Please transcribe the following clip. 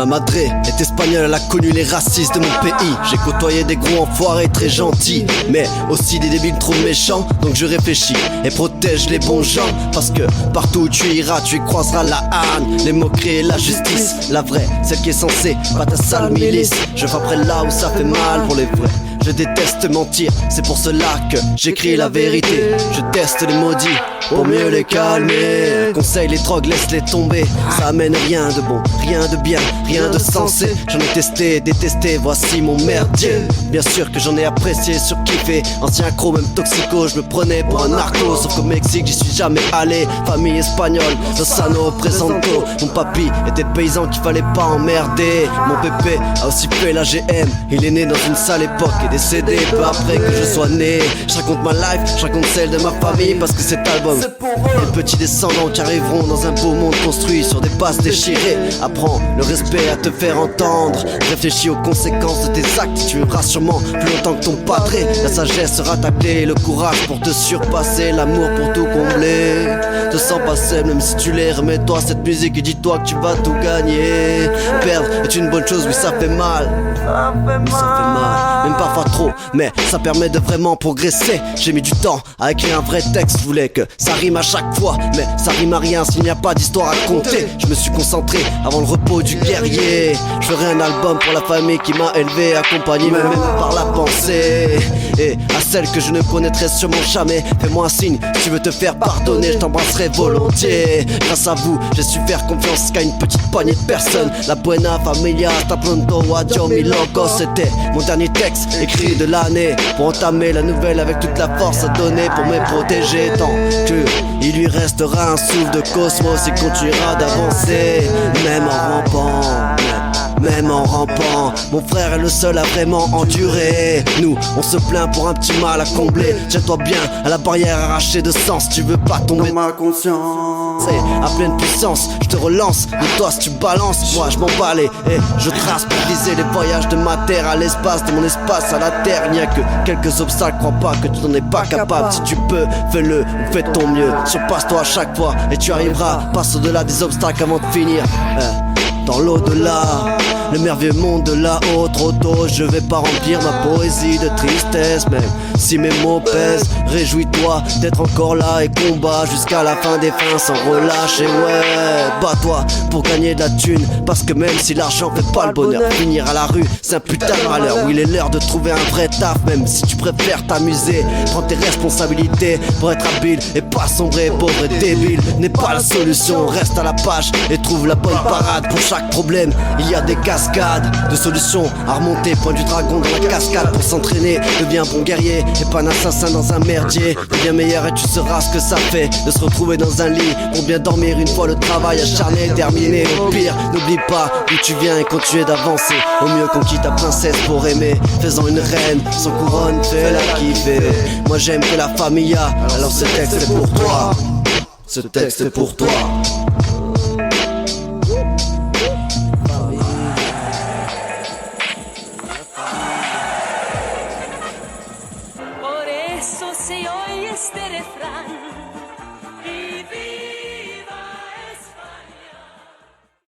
Ma madre est espagnole, elle a connu les racistes de mon pays. J'ai côtoyé des gros enfoirés très gentils, mais aussi des débiles trop méchants. Donc je réfléchis et protège les bons gens, parce que partout où tu iras, tu y croiseras la haine, les moqueries et la justice. La vraie, celle qui est censée, pas ta sale milice. Je frapperai là où ça fait mal pour les vrais. Je déteste mentir, c'est pour cela que j'écris la vérité. Je teste les maudits pour mieux les calmer. Conseille les drogues, laisse-les tomber. Ça amène rien de bon, rien de bien, rien de sensé. J'en ai testé, détesté, voici mon merdier. Bien sûr que j'en ai apprécié, surkiffé. Ancien accro, même toxico, je me prenais pour un narco. Sauf qu'au Mexique, j'y suis jamais allé. Famille espagnole, Lozano, Presento. Mon papy était le paysan qu'il fallait pas emmerder. Mon pépé a aussi fait la GM. Il est né dans une sale époque et décédé peu après que je sois né. Je raconte ma life, je raconte celle de ma famille, parce que cet album c'est pour eux. Les petits descendants qui arriveront dans un beau monde construit sur des bases déchirées. Apprends le respect à te faire entendre. Réfléchis aux conséquences de tes actes. Tu vivras sûrement plus longtemps que ton padré. La sagesse sera ta clé, le courage pour te surpasser, l'amour pour tout combler. Te sens pas seul même si tu l'es. Remets-toi cette musique et dis-toi que tu vas tout gagner. Perdre est une bonne chose, oui ça fait mal. Ça fait mal, même parfois trop, mais ça permet de vraiment progresser. J'ai mis du temps à écrire un vrai texte. Je voulais que ça rime à chaque fois, mais ça rime à rien s'il n'y a pas d'histoire à compter. Je me suis concentré avant le repos du guerrier. Je ferai un album pour la famille qui m'a élevé, accompagné même par la pensée. Et à celle que je ne connaîtrai sûrement jamais, fais-moi un signe, si tu veux te faire pardonner, je t'embrasserai volontiers. Grâce à vous, j'ai su faire confiance qu'à une petite poignée de personnes. La buena familia, hasta pronto, adios mi loco. C'était mon dernier texte écrit de l'année, pour entamer la nouvelle avec toute la force à donner pour me protéger. Tant que il lui restera un souffle de cosmos, il continuera d'avancer, même en rampant. Même en rampant, mon frère est le seul à vraiment endurer. Nous, on se plaint pour un petit mal à combler. Tiens-toi bien à la barrière arrachée de sang si tu veux pas tomber dans ma conscience. À pleine puissance, je te relance. De toi si tu balances, moi je m'en balais. Et je trace pour viser les voyages de ma terre à l'espace, de mon espace à la terre. Il n'y a que quelques obstacles, crois pas que tu n'en es pas capable. Si tu peux, fais-le, fais ton mieux. Surpasse-toi à chaque fois et tu arriveras. Passe au-delà des obstacles avant de finir dans l'au-delà, le merveilleux monde de là-haut. Trop tôt, je vais pas remplir ma poésie de tristesse, même si mes mots pèsent. Réjouis-toi d'être encore là et combat jusqu'à la fin des fins sans relâcher. Ouais, bats-toi pour gagner de la thune, parce que même si l'argent fait pas le bonheur, finir à la rue c'est un putain de malheur. Oui, il est l'heure de trouver un vrai taf, même si tu préfères t'amuser. Prends tes responsabilités pour être habile et pas sombrer. Pauvre et débile n'est pas la solution. Reste à la page et trouve la bonne parade. Pour chaque problème, il y a des cascades de solutions à remonter. Point du dragon dans la cascade pour s'entraîner. Deviens bon guerrier et pas un assassin dans un merdier. Deviens meilleur et tu sauras ce que ça fait de se retrouver dans un lit pour bien dormir une fois le travail acharné terminé. Au pire, n'oublie pas d'où tu viens et continue d'avancer. Au mieux conquis ta princesse pour aimer, faisant une reine sans couronne, fais-la kiffer. Moi j'aime que la familia, alors ce texte est pour toi. Ce texte est pour toi.